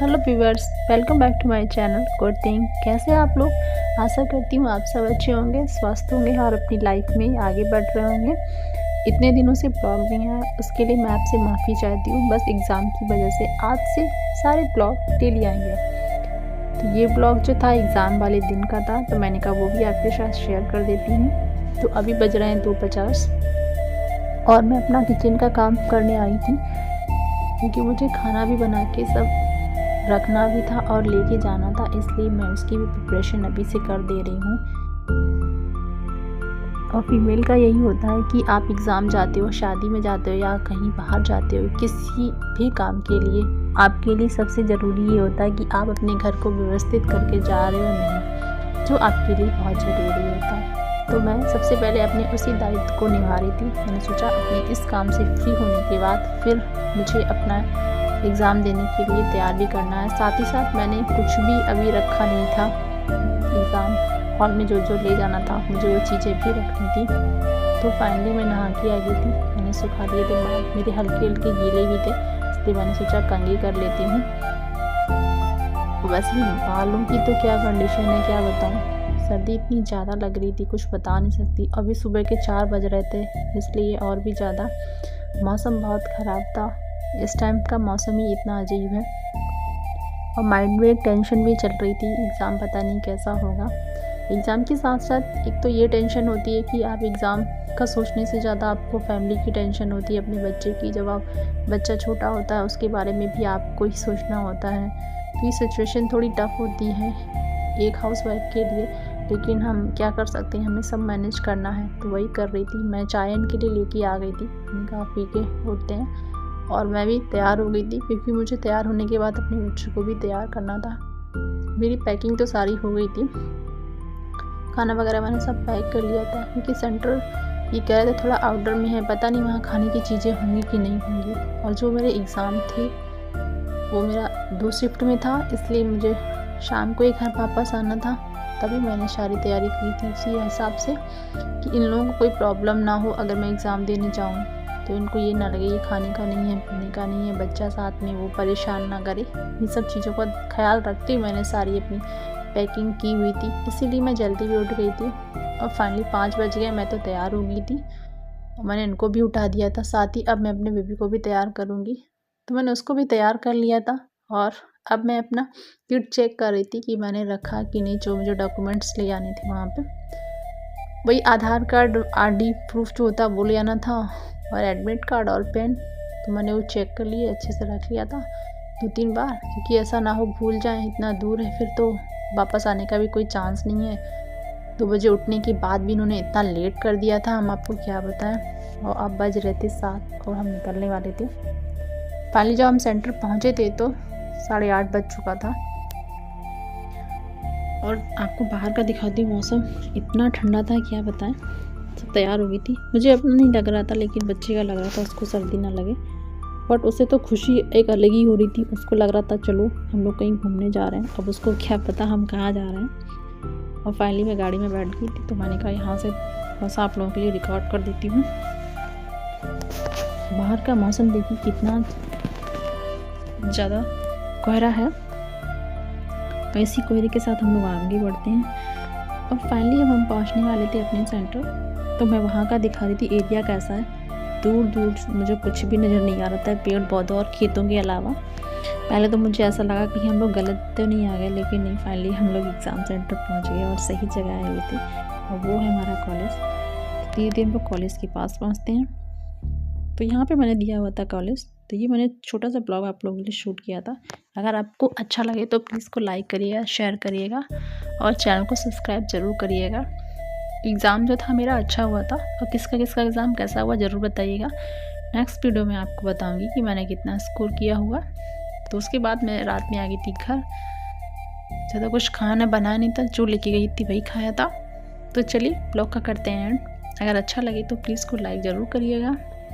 Hello viewers, welcome back to my channel good thing. कैसे हैं आप लोग? आशा करती हूँ आप सब अच्छे होंगे, स्वस्थ होंगे और अपनी लाइफ में आगे बढ़ रहे होंगे। इतने दिनों से ब्लॉग नहीं आया, उसके लिए मैं आपसे माफ़ी चाहती हूँ। बस एग्ज़ाम की वजह से आज से सारे ब्लॉग डेली आएंगे। तो ये ब्लॉग जो था एग्ज़ाम वाले दिन का था, तो मैंने कहा वो भी आपके साथ शेयर कर देती हूँ। तो अभी बज रहे हैं 2:50 और मैं अपना किचन का काम करने आई थी, क्योंकि मुझे खाना भी बना के सब रखना भी था और लेके जाना था, इसलिए मैं उसकी भी प्रिपरेशन अभी से कर दे रही हूँ। और फीमेल का यही होता है कि आप एग्ज़ाम जाते हो, शादी में जाते हो या कहीं बाहर जाते हो, किसी भी काम के लिए आपके लिए सबसे ज़रूरी ये होता है कि आप अपने घर को व्यवस्थित करके जा रहे हो नहीं, जो आपके लिए बहुत ज़रूरी होता है। तो मैं सबसे पहले अपने उसी दायित्व को निभा रही थी। मैंने सोचा अपने इस काम से फ्री होने के बाद फिर मुझे अपना एग्ज़ाम देने के लिए तैयार भी करना है। साथ ही साथ मैंने कुछ भी अभी रखा नहीं था, एग्ज़ाम हॉल में जो ले जाना था मुझे वो चीज़ें भी रखनी थी। तो फाइनली मैं नहा के आ गई थी। मैंने सुखा लिए थे बाल, मेरे हल्के हल्के गीले भी थे, इसलिए मैंने सोचा कंघी कर लेती हूँ। वैसे बालों की तो क्या कंडीशन है क्या बताऊँ, सर्दी इतनी ज़्यादा लग रही थी कुछ बता नहीं सकती। अभी सुबह के 4 बज रहे थे, इसलिए और भी ज़्यादा मौसम बहुत ख़राब था। इस टाइम का मौसम ही इतना अजीब है और माइंड में एक टेंशन भी चल रही थी, एग्ज़ाम पता नहीं कैसा होगा। एग्ज़ाम के साथ साथ एक तो ये टेंशन होती है कि आप एग्ज़ाम का सोचने से ज़्यादा आपको फैमिली की टेंशन होती है, अपने बच्चे की। जब आप बच्चा छोटा होता है उसके बारे में भी आपको ही सोचना होता है। तो ये सिचुएशन थोड़ी टफ़ होती है एक हाउसवाइफ के लिए, लेकिन हम क्या कर सकते हैं, हमें सब मैनेज करना है। तो वही कर रही थी। मैं चाय इनके लिए लेके आ गई थी, इनका पी के उठते हैं। और मैं भी तैयार हो गई थी, क्योंकि मुझे तैयार होने के बाद अपने बच्चों को भी तैयार करना था। मेरी पैकिंग तो सारी हो गई थी, खाना वगैरह मैंने सब पैक कर लिया था, क्योंकि सेंटर ये कह रहे थे थोड़ा आउटडोर में है, पता नहीं वहाँ खाने की चीज़ें होंगी कि नहीं होंगी। और जो मेरे एग्ज़ाम थे वो मेरा 2 शिफ्ट में था, इसलिए मुझे शाम को ही घर वापस आना था। तभी मैंने सारी तैयारी की थी इसी हिसाब से कि इन लोगों को कोई प्रॉब्लम ना हो अगर मैं एग्ज़ाम देने जाऊँ, तो इनको ये ना लगे ये खाने का नहीं है, पीने का नहीं है, बच्चा साथ में वो परेशान ना करे। इन सब चीज़ों का ख्याल रखते हुए मैंने सारी अपनी पैकिंग की हुई थी, इसीलिए मैं जल्दी भी उठ गई थी। और फाइनली 5 बज गए, मैं तो तैयार हो गई थी और मैंने इनको भी उठा दिया था। साथ ही अब मैं अपने बेबी को भी तैयार करूँगी, तो मैंने उसको भी तैयार कर लिया था। और अब मैं अपना किट चेक कर रही थी कि मैंने रखा कि नहीं, जो मुझे डॉक्यूमेंट्स ले जाने थे वहाँ पे। वही आधार कार्ड, आरडी प्रूफ जो होता है वो ले आना था, और एडमिट कार्ड और पेन। तो मैंने वो चेक कर लिए, अच्छे से रख लिया था 2-3 बार, क्योंकि ऐसा ना हो भूल जाएं, इतना दूर है फिर तो वापस आने का भी कोई चांस नहीं है। 2 बजे उठने के बाद भी इन्होंने इतना लेट कर दिया था, हम आपको क्या बताएं। और अब बज रहे थे 7 और हम निकलने वाले थे। फाइनली जब हम सेंटर पहुँचे थे तो 8:30 बज चुका था। और आपको बाहर का दिखाती हूँ, मौसम इतना ठंडा था क्या बताएं। सब तैयार हो गई थी, मुझे अपना नहीं लग रहा था, लेकिन बच्चे का लग रहा था उसको सर्दी ना लगे। बट उसे तो खुशी एक अलग ही हो रही थी, उसको लग रहा था चलो हम लोग कहीं घूमने जा रहे हैं। अब उसको क्या पता हम कहाँ जा रहे हैं। और फाइनली मैं गाड़ी में बैठ गई थी, तो मैंने कहा यहाँ से बस आप लोगों के लिए रिकॉर्ड कर देती हूँ। बाहर का मौसम देखिए कितना ज़्यादा कोहरा है, तो इसी कोहरे के साथ हम लोग आगे बढ़ते हैं। और फाइनली जब हम पहुंचने वाले थे अपने सेंटर, तो मैं वहाँ का दिखा रही थी एरिया कैसा है। दूर दूर मुझे कुछ भी नज़र नहीं आ रहा था, पेड़ पौधों और खेतों के अलावा। पहले तो मुझे ऐसा लगा कि हम लोग गलत तो नहीं आ गए, लेकिन नहीं, फाइनली हम लोग एग्ज़ाम सेंटर पहुँच गए और सही जगह आए हुए थे, और वो है हमारा कॉलेज। धीरे-धीरे हम लोग कॉलेज के पास पहुँचते हैं। तो यहाँ पे मैंने दिया हुआ था कॉलेज। तो ये मैंने छोटा सा ब्लॉग आप लोगों के लिए शूट किया था। अगर आपको अच्छा लगे तो प्लीज़ को लाइक करिएगा, शेयर करिएगा और चैनल को सब्सक्राइब ज़रूर करिएगा। एग्ज़ाम जो था मेरा अच्छा हुआ था, और किसका एग्ज़ाम कैसा हुआ ज़रूर बताइएगा। नेक्स्ट वीडियो में आपको बताऊँगी कि मैंने कितना स्कोर किया हुआ। तो उसके बाद मैं रात में आ गई थी घर। ज़्यादा कुछ खाना बनाया नहीं था, जो लेके गई थी वही खाया था। तो चलिए ब्लॉग का करते हैं एंड। अगर अच्छा लगे तो प्लीज़ को लाइक ज़रूर करिएगा।